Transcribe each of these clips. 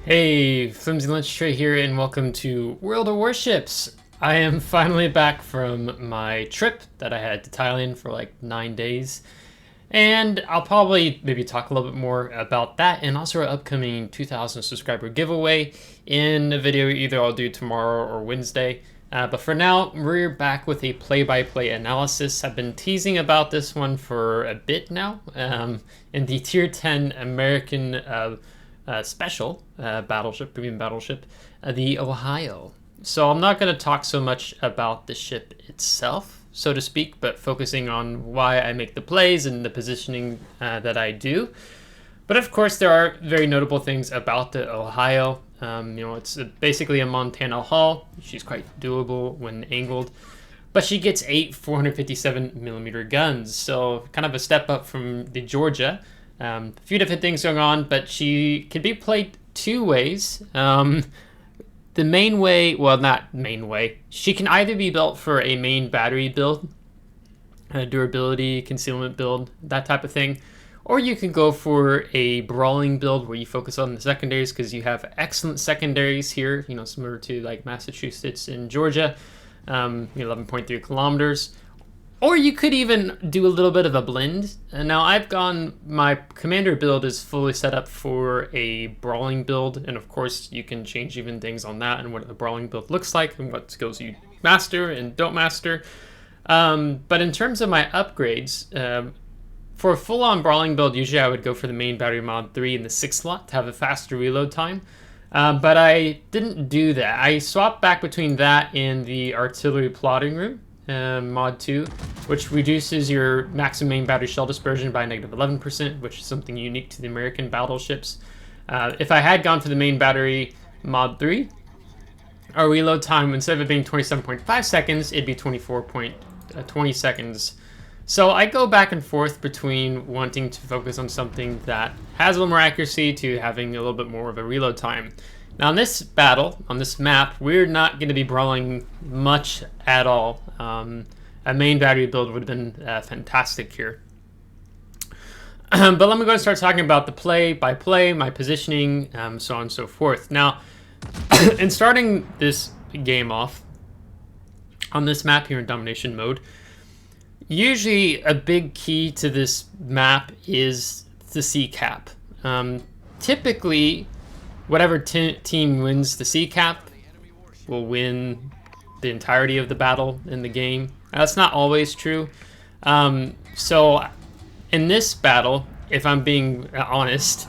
Hey, FlimsyLunchTray here, and welcome to World of Warships. I am finally back from my trip that I had to Thailand for like 9 days, and I'll probably maybe talk a little bit more about that and also our upcoming 2,000 subscriber giveaway in a video either I'll do tomorrow or Wednesday. But for now, we're back with a play-by-play analysis. I've been teasing about this one for a bit now. In the Tier 10 American special battleship, premium battleship, the Ohio. So I'm not going to talk so much about the ship itself, so to speak, but focusing on why I make the plays and the positioning that I do. But of course, there are very notable things about the Ohio. It's basically a Montana hull. She's quite doable when angled, but she gets 8 457mm guns, so kind of a step up from the Georgia. A few different things going on, but she can be played two ways. The main way, well, not main way, she can either be built for a main battery build, a durability, concealment build, that type of thing, or you can go for a brawling build where you focus on the secondaries because you have excellent secondaries here, similar to like Massachusetts and Georgia, 11.3 kilometers. Or you could even do a little bit of a blend. And now my commander build is fully set up for a brawling build. And of course you can change even things on that and what the brawling build looks like and what skills you master and don't master. But in terms of my upgrades, for a full-on brawling build, usually I would go for the main battery mod 3 in the 6 slot to have a faster reload time. But I didn't do that. I swapped back between that and the artillery plotting room. Mod 2, which reduces your maximum main battery shell dispersion by -11%, which is something unique to the American battleships. If I had gone for the main battery mod 3, our reload time, instead of it being 27.5 seconds, it'd be 24.20 seconds. So I go back and forth between wanting to focus on something that has a little more accuracy to having a little bit more of a reload time. Now, in this battle, on this map, we're not going to be brawling much at all. A main battery build would have been fantastic here. But let me go and start talking about the play-by-play, my positioning, so on and so forth. Now, in starting this game off, on this map here in domination mode, usually a big key to this map is the C cap. Typically, whatever team wins the C cap will win the entirety of the battle in the game. That's not always true. So in this battle, if I'm being honest,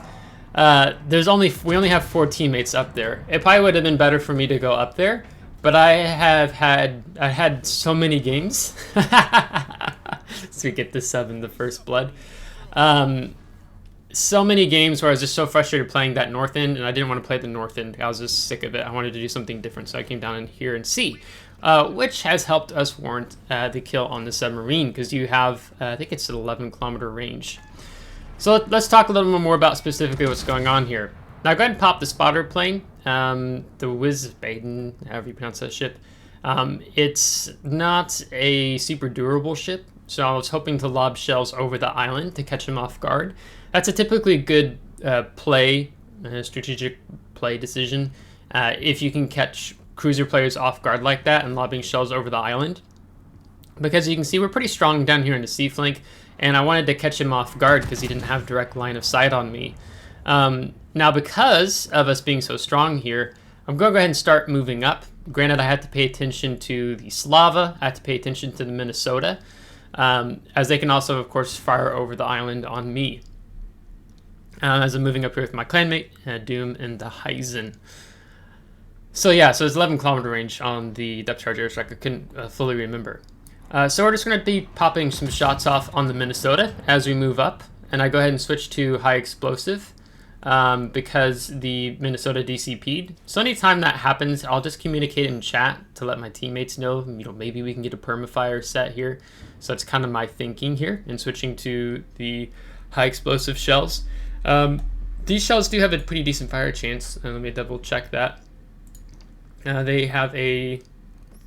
we only have 4 teammates up there. It probably would have been better for me to go up there, but I had so many games. So we get the sub in the first blood. So many games where I was just so frustrated playing that north end, and I didn't want to play the north end. I was just sick of it. I wanted to do something different, so I came down in here and C, which has helped us warrant the kill on the submarine, because you have, I think it's an 11-kilometer range. So let's talk a little bit more about specifically what's going on here. Now go ahead and pop the spotter plane, the Wiesbaden, however you pronounce that ship. It's not a super durable ship, so I was hoping to lob shells over the island to catch him off guard. That's a typically good strategic play decision if you can catch cruiser players off guard like that and lobbing shells over the island. Because you can see we're pretty strong down here in the sea flank, and I wanted to catch him off guard because he didn't have direct line of sight on me. Now, because of us being so strong here, I'm going to go ahead and start moving up. Granted, I had to pay attention to the Slava, I had to pay attention to the Minnesota, as they can also, of course, fire over the island on me. As I'm moving up here with my clanmate, Doom and the Heisen. So yeah, so it's 11-kilometer range on the depth charge airstrike. I couldn't fully remember. So we're just going to be popping some shots off on the Minnesota as we move up. And I go ahead and switch to high explosive because the Minnesota DCP'd. So anytime that happens, I'll just communicate in chat to let my teammates know, maybe we can get a permafire set here. So that's kind of my thinking here in switching to the high explosive shells. These shells do have a pretty decent fire chance. Let me double check that. They have a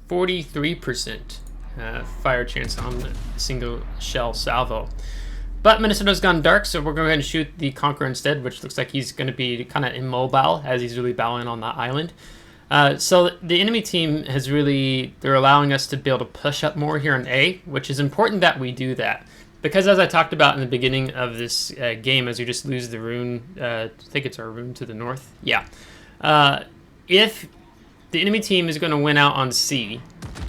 43% fire chance on a single shell salvo. But Minnesota's gone dark, so we're going to go ahead and shoot the Conqueror instead, which looks like he's going to be kind of immobile as he's really battling on that island. So the enemy team has really, they're allowing us to be able to push up more here on A, which is important that we do that. Because as I talked about in the beginning of this game, as we just lose the rune, I think it's our rune to the north. Yeah. If the enemy team is going to win out on C,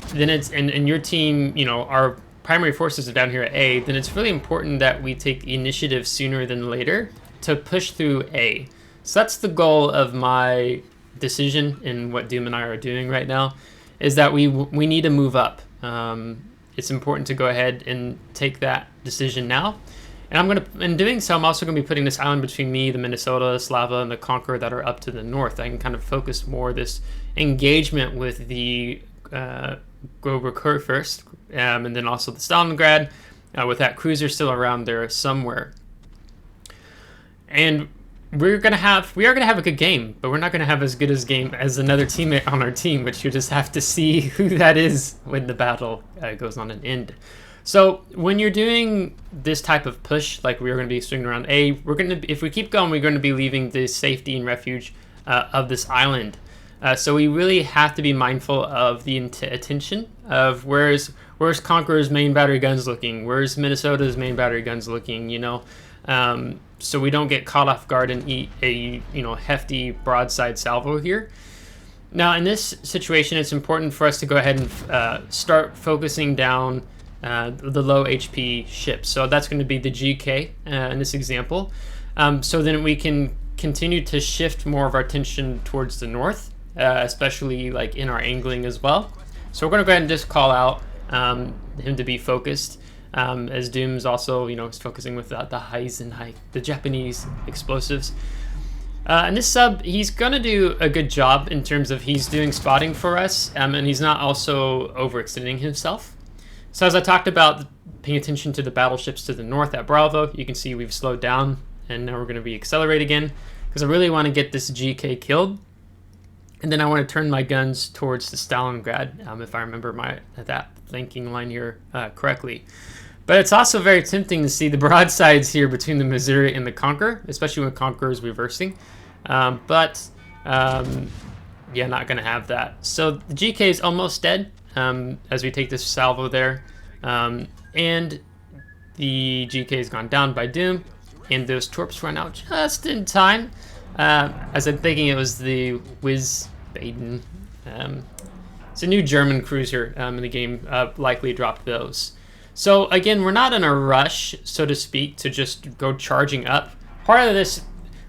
then it's, and your team, you know, our primary forces are down here at A, then it's really important that we take the initiative sooner than later to push through A. So that's the goal of my decision in what Doom and I are doing right now, is that we need to move up. It's important to go ahead and take that decision now. And in doing so, I'm also going to be putting this island between me, the Minnesota, Slava, and the Conqueror that are up to the north. I can kind of focus more this engagement with the go Recur first, and then also the Stalingrad, with that cruiser still around there somewhere. And we are gonna have a good game, but we're not gonna have as good a game as another teammate on our team, which you just have to see who that is when the battle goes on an end. So when you're doing this type of push, like we're going to be swinging around A, if we keep going, we're going to be leaving the safety and refuge of this island. So we really have to be mindful of the attention of where's Conqueror's main battery guns looking, where's Minnesota's main battery guns looking, you know, so we don't get caught off guard and eat a hefty broadside salvo here. Now in this situation, it's important for us to go ahead and start focusing down the low HP ships. So that's going to be the GK in this example. So then we can continue to shift more of our attention towards the north, especially like in our angling as well. So we're going to go ahead and just call out him to be focused, as Doom's also is focusing with the Heisenheim, the Japanese explosives. And this sub, he's going to do a good job in terms of he's doing spotting for us, and he's not also overextending himself. So as I talked about paying attention to the battleships to the north at Bravo, you can see we've slowed down, and now we're going to be accelerate again, because I really want to get this GK killed. And then I want to turn my guns towards the Stalingrad, if I remember that flanking line here correctly. But it's also very tempting to see the broadsides here between the Missouri and the Conqueror, especially when Conqueror is reversing. Yeah, not going to have that. So the GK is almost dead. As we take this salvo there, and the GK has gone down by Doom, and those torps run out just in time, as I'm thinking it was the Wiesbaden. It's a new German cruiser in the game, likely dropped those. So again, we're not in a rush, so to speak, to just go charging up. Part of this,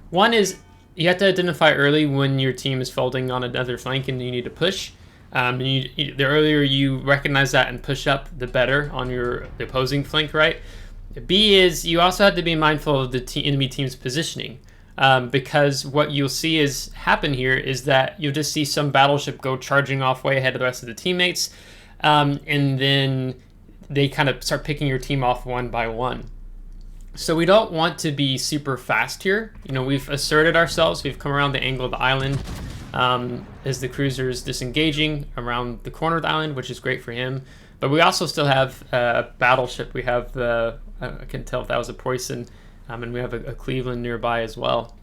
one is you have to identify early when your team is folding on another flank and you need to push. The earlier you recognize that and push up, the better on the opposing flank, right? B is you also have to be mindful of the enemy team's positioning, because what you'll see is happen here is that you'll just see some battleship go charging off way ahead of the rest of the teammates, and then they kind of start picking your team off one by one. So we don't want to be super fast here. We've asserted ourselves. We've come around the angle of the island. As the cruiser is disengaging around the corner of the island, which is great for him. But we also still have a battleship. We have I can tell if that was a Preußen, and we have a Cleveland nearby as well.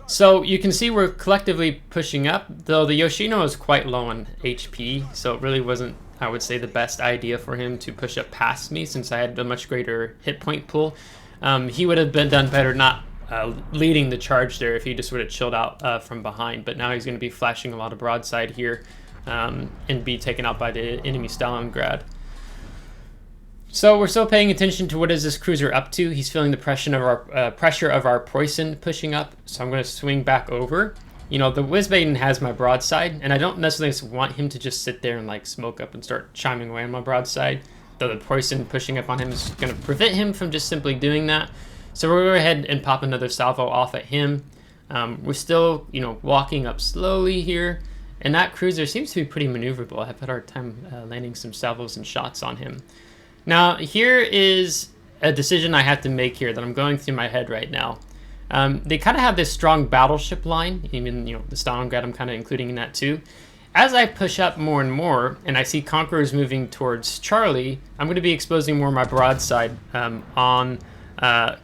So you can see we're collectively pushing up, though the Yoshino is quite low on HP, so it really wasn't, I would say, the best idea for him to push up past me, since I had a much greater hit point pool. He would have done better not leading the charge there if he just would have chilled out from behind, but now he's going to be flashing a lot of broadside here, and be taken out by the enemy Stalingrad. So we're still paying attention to what is this cruiser up to. He's feeling the pressure of our Preußen pushing up, so I'm going to swing back over. The Wiesbaden has my broadside, and I don't necessarily want him to just sit there and like smoke up and start chiming away on my broadside, though the Preußen pushing up on him is going to prevent him from just simply doing that. So we're going to go ahead and pop another salvo off at him. We're still, walking up slowly here, and that cruiser seems to be pretty maneuverable. I've had a hard time landing some salvos and shots on him. Now, here is a decision I have to make here that I'm going through my head right now. They kind of have this strong battleship line, even the Stalingrad I'm kind of including in that too. as I push up more and more, and I see Conquerors moving towards Charlie, I'm going to be exposing more of my broadside on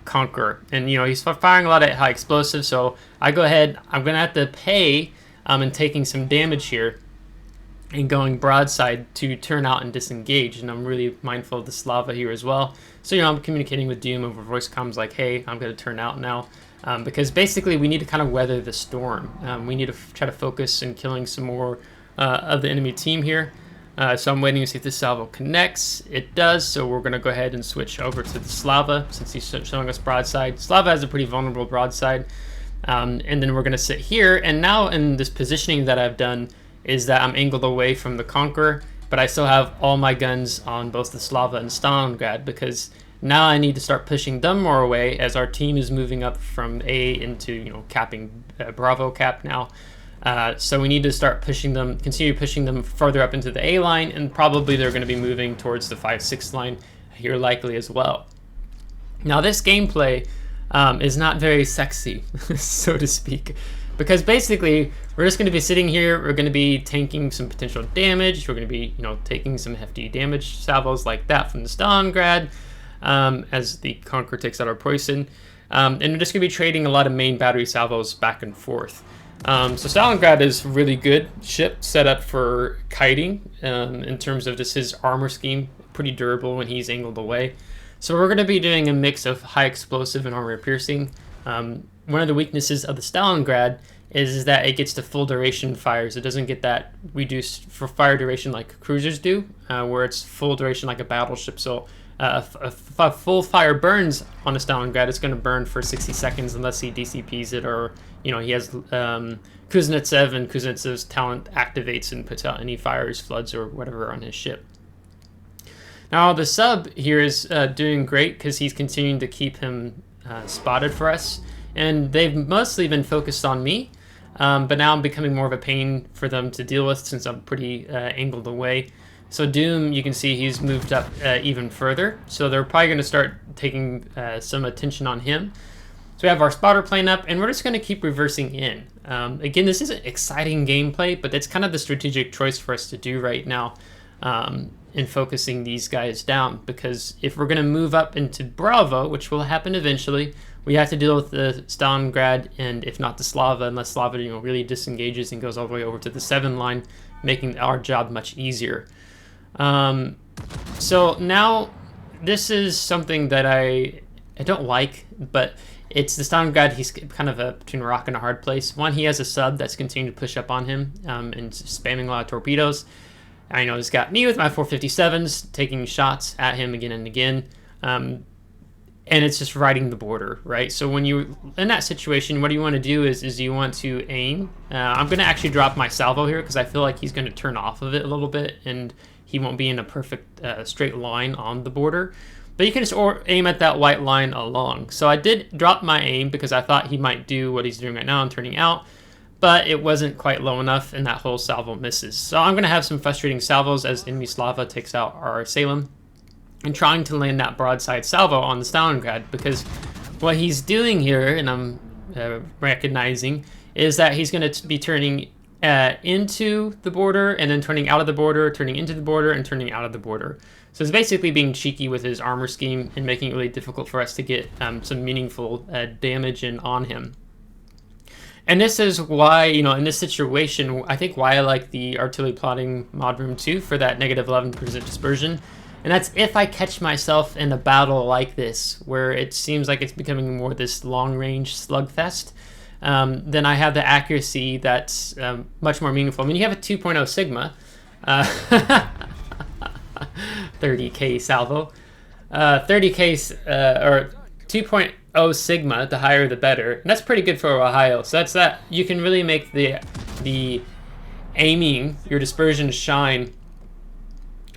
Conqueror. And, you know, he's firing a lot of high explosives, so I go ahead, I'm going to have to pay and taking some damage here and going broadside to turn out and disengage. And I'm really mindful of the Slava here as well. So, you know, I'm communicating with Doom over voice comms like, hey, I'm going to turn out now. Because basically we need to kind of weather the storm. We need to try to focus on killing some more of the enemy team here. So I'm waiting to see if this salvo connects. It does, so we're going to go ahead and switch over to the Slava since he's showing us broadside. Slava has a pretty vulnerable broadside. And then we're going to sit here, and now in this positioning that I've done is that I'm angled away from the Conqueror, but I still have all my guns on both the Slava and Stalingrad, because now I need to start pushing them more away as our team is moving up from A into, you know, capping Bravo cap now. So we need to start pushing them, continue pushing them further up into the A line, and probably they're going to be moving towards the 5-6 line here likely as well. Now this gameplay is not very sexy, so to speak, because basically we're just going to be sitting here, we're going to be tanking some potential damage, we're going to be, you know, taking some hefty damage salvos like that from the Stalingrad as the Conqueror takes out our poison, and we're just going to be trading a lot of main battery salvos back and forth. So Stalingrad is really good ship set up for kiting in terms of just his armor scheme, pretty durable when he's angled away. So we're going to be doing a mix of high explosive and armor piercing. One of the weaknesses of the Stalingrad is that it gets to full duration fires. It doesn't get that reduced for fire duration like cruisers do, where it's full duration like a battleship. So if a full fire burns on a Stalingrad, it's going to burn for 60 seconds unless he DCPs it, or, you know, he has Kuznetsov, and Kuznetsov's talent activates and puts out any fires, floods, or whatever on his ship. Now the sub here is doing great because he's continuing to keep him spotted for us, and they've mostly been focused on me, but now I'm becoming more of a pain for them to deal with since I'm pretty angled away. So Doom, you can see he's moved up even further, so they're probably going to start taking some attention on him. So we have our spotter plane up, and we're just going to keep reversing in. Again, this isn't exciting gameplay, but it's kind of the strategic choice for us to do right now in focusing these guys down, because if we're going to move up into Bravo, which will happen eventually, we have to deal with the Stalingrad, and if not the Slava, unless Slava, you know, really disengages and goes all the way over to the 7 line, making our job much easier. So now this is something that I don't like, but it's the Stalingrad. He's kind of between a rock and a hard place. One, he has a sub that's continuing to push up on him and spamming a lot of torpedoes. I know he's got me with my 457s taking shots at him again and again. And it's just riding the border, right? So when you're in that situation, what you want to do is you want to aim. I'm going to actually drop my salvo here because I feel like he's going to turn off of it a little bit, and he won't be in a perfect straight line on the border. But you can just aim at that white line along. So I did drop my aim because I thought he might do what he's doing right now and turning out, but it wasn't quite low enough, and that whole salvo misses. So I'm going to have some frustrating salvos as enemy Slava takes out our Salem, and trying to land that broadside salvo on the Stalingrad, because what he's doing here, and I'm recognizing, is that he's going to be turning into the border, and then turning out of the border, turning into the border, and turning out of the border. So it's basically being cheeky with his armor scheme and making it really difficult for us to get some meaningful damage in on him. And this is why, you know, in this situation, I think why I like the artillery plotting mod room 2 for that negative 11% dispersion. And that's if I catch myself in a battle like this, where it seems like it's becoming more this long-range slugfest, then I have the accuracy that's much more meaningful. I mean, you have a 2.0 Sigma, 30k salvo, 30k or 2.0 Sigma, the higher the better. And that's pretty good for Ohio. So that's that. You can really make the aiming, your dispersion shine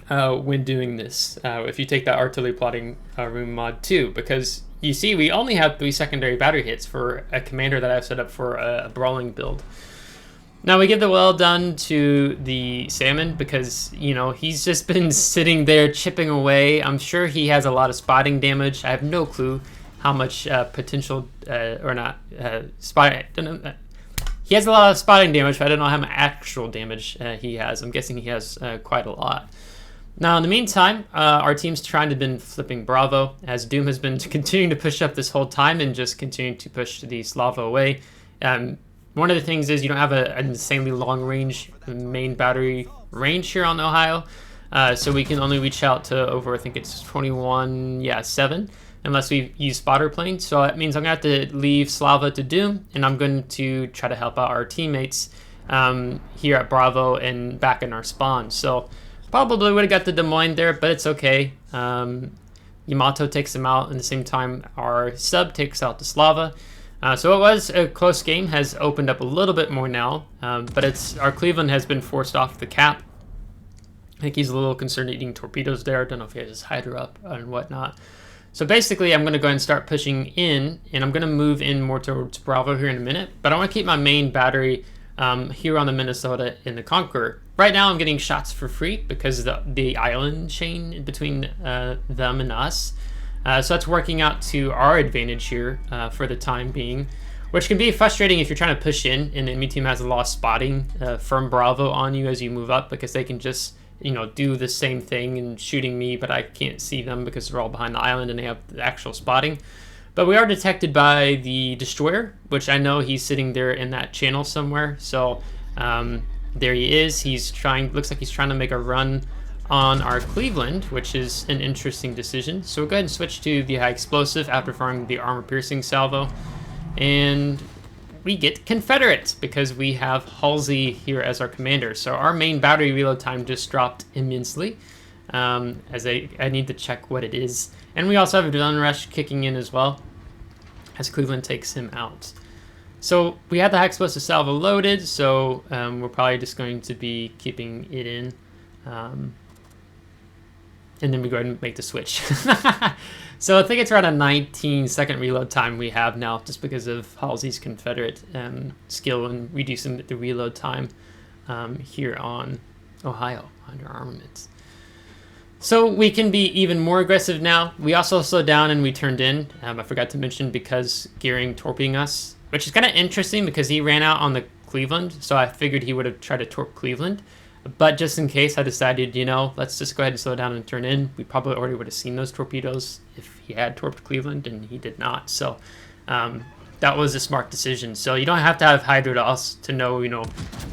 when doing this, if you take that artillery plotting room mod 2, because you see we only have 3 secondary battery hits for a commander that I've set up for a brawling build. Now we give the well done to the Salmon because, you know, he's just been sitting there chipping away. I'm sure he has a lot of spotting damage. I have no clue how much potential or not spot. he has a lot of spotting damage, but I don't know how much actual damage he has. I'm guessing he has quite a lot. Now, in the meantime, our team's trying to been flipping Bravo, as Doom has been continuing to push up this whole time and just continuing to push the Slava away. One of the things is you don't have an insanely long range main battery range here on Ohio, so we can only reach out to over, I think it's 7, unless we use spotter planes. So that means I'm going to have to leave Slava to Doom, and I'm going to try to help out our teammates here at Bravo and back in our spawn. So probably would have got the Des Moines there, but it's okay. Yamato takes him out, and at the same time our sub takes out the Slava. So it was a close game, has opened up a little bit more now, but our Cleveland has been forced off the cap. I think he's a little concerned eating torpedoes there. I don't know if he has his Hydra up and whatnot. So basically, I'm going to go ahead and start pushing in, and I'm going to move in more towards Bravo here in a minute. But I want to keep my main battery here on the Minnesota in the Conqueror. Right now, I'm getting shots for free because of the island chain between them and us. So that's working out to our advantage here for the time being, which can be frustrating if you're trying to push in and the enemy team has a lot of spotting from Bravo on you as you move up, because they can just do the same thing and shooting me, but I can't see them because they're all behind the island and they have the actual spotting. But we are detected by the destroyer, which I know he's sitting there in that channel somewhere. So there he is. Looks like he's trying to make a run on our Cleveland, which is an interesting decision. So we'll go ahead and switch to the high explosive after firing the armor piercing salvo. And we get Confederate because we have Halsey here as our commander. So our main battery reload time just dropped immensely, as I need to check what it is. And we also have a Adrenaline Rush kicking in as well, as Cleveland takes him out. So we had the high explosive salvo loaded, so we're probably just going to be keeping it in. And then we go ahead and make the switch. So I think it's around a 19-second reload time we have now, just because of Halsey's Confederate skill in reducing the reload time here on Ohio under armaments. So we can be even more aggressive now. We also slowed down and we turned in. I forgot to mention, because Gearing torpedoing us, which is kind of interesting because he ran out on the Cleveland, so I figured he would have tried to torp Cleveland. But just in case, I decided, let's just go ahead and slow down and turn in. We probably already would have seen those torpedoes if he had torped Cleveland, and he did not. So that was a smart decision. So you don't have to have Hydra to know,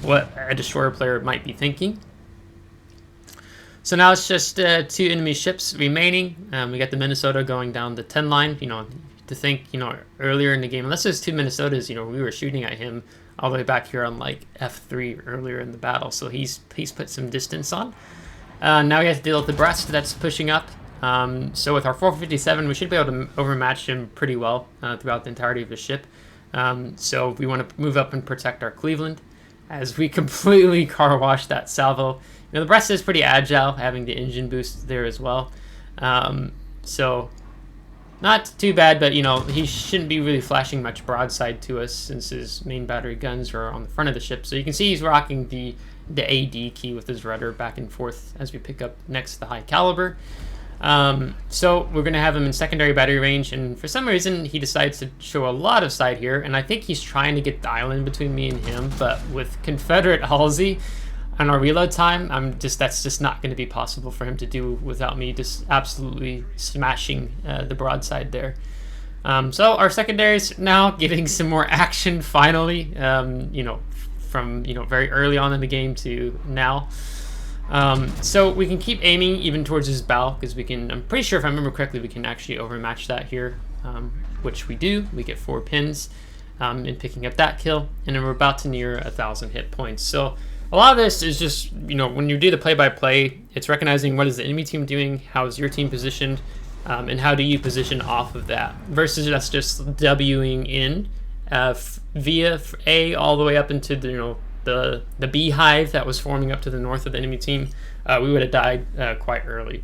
what a destroyer player might be thinking. So now it's just 2 enemy ships remaining. We got the Minnesota going down the 10 line. To think, earlier in the game, unless there's 2 Minnesotas, we were shooting at him all the way back here on like F3 earlier in the battle. So he's put some distance on. Now we have to deal with the Brest that's pushing up. So with our 457, we should be able to overmatch him pretty well throughout the entirety of the ship. So we want to move up and protect our Cleveland as we completely car wash that salvo. The Brest is pretty agile, having the engine boost there as well. So not too bad, but he shouldn't be really flashing much broadside to us since his main battery guns are on the front of the ship. So you can see he's rocking the AD key with his rudder back and forth as we pick up next to the high caliber. So we're going to have him in secondary battery range, and for some reason he decides to show a lot of side here, and I think he's trying to get the island between me and him, but with Confederate Halsey on our reload time, that's just not going to be possible for him to do without me just absolutely smashing the broadside there. So our secondaries now getting some more action finally, from very early on in the game to now. So we can keep aiming even towards his bow, because I'm pretty sure, if I remember correctly, we can actually overmatch that here, which we do. We get 4 pins in picking up that kill, and then we're about to near 1,000 hit points. So a lot of this is just, when you do the play-by-play, it's recognizing what is the enemy team doing, how is your team positioned, and how do you position off of that, versus us just Wing in via A all the way up into the beehive that was forming up to the north of the enemy team. We would have died quite early.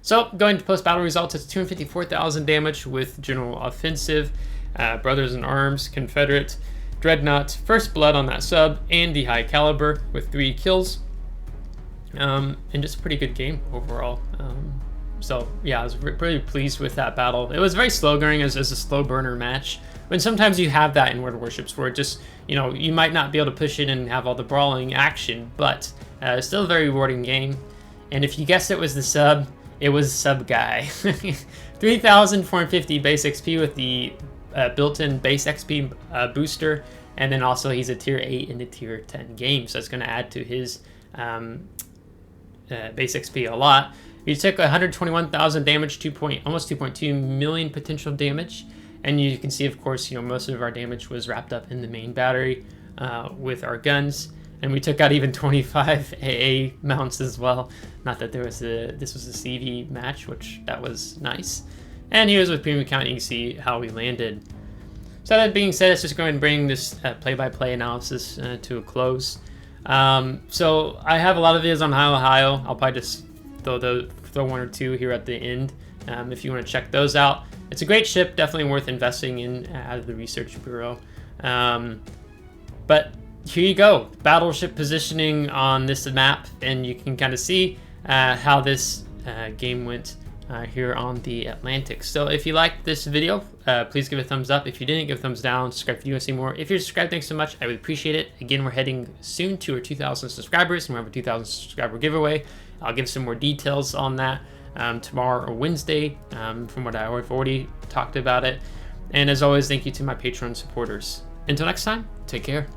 So going to post-battle results, it's 254,000 damage with general offensive, Brothers in Arms, Confederate, Dreadnought, First Blood on that sub, and the high caliber with 3 kills. And just a pretty good game overall. So yeah, I was pretty pleased with that battle. It was very slow going as a slow burner match. And sometimes you have that in World of Warships where just, you know, you might not be able to push in and have all the brawling action, but it's still a very rewarding game. And if you guessed it was the sub, it was Sub Guy. 3,450 base XP with the built-in base XP booster, and then also he's a tier 8 and a tier 10 game, so it's going to add to his base XP a lot. He took 121,000 damage, almost 2.2 million potential damage, and you can see, of course, you know, most of our damage was wrapped up in the main battery with our guns, and we took out even 25 AA mounts as well. Not that this was a CV match, which that was nice. And here's with premium count, you can see how we landed. So that being said, let's just go ahead and bring this play-by-play analysis to a close. So I have a lot of videos on Ohio. I'll probably just throw one or two here at the end if you want to check those out. It's a great ship, definitely worth investing in out of the Research Bureau. But here you go, battleship positioning on this map, and you can kind of see how this game went here on the Atlantic. So if you liked this video, please give it a thumbs up. If you didn't, give a thumbs down. Subscribe if you want to see more. If you're subscribed, thanks so much. I would appreciate it. Again, we're heading soon to our 2,000 subscribers, and we have a 2,000 subscriber giveaway. I'll give some more details on that tomorrow or Wednesday, from what I've already talked about it. And as always, thank you to my Patreon supporters. Until next time, take care.